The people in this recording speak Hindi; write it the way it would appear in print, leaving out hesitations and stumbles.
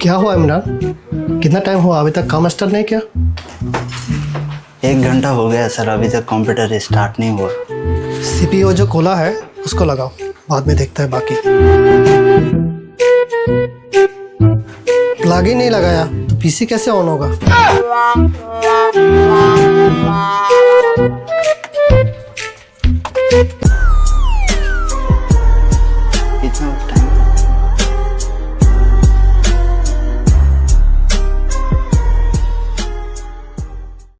क्या हुआ इमरान? कितना टाइम हुआ अभी तक काम स्टार्ट नहीं किया? 1 घंटा हो गया सर, अभी तक कंप्यूटर स्टार्ट नहीं हुआ। सीपीयू जो खोला है उसको लगाओ, बाद में देखते हैं बाकी। प्लग ही नहीं लगाया तो पीसी कैसे ऑन होगा?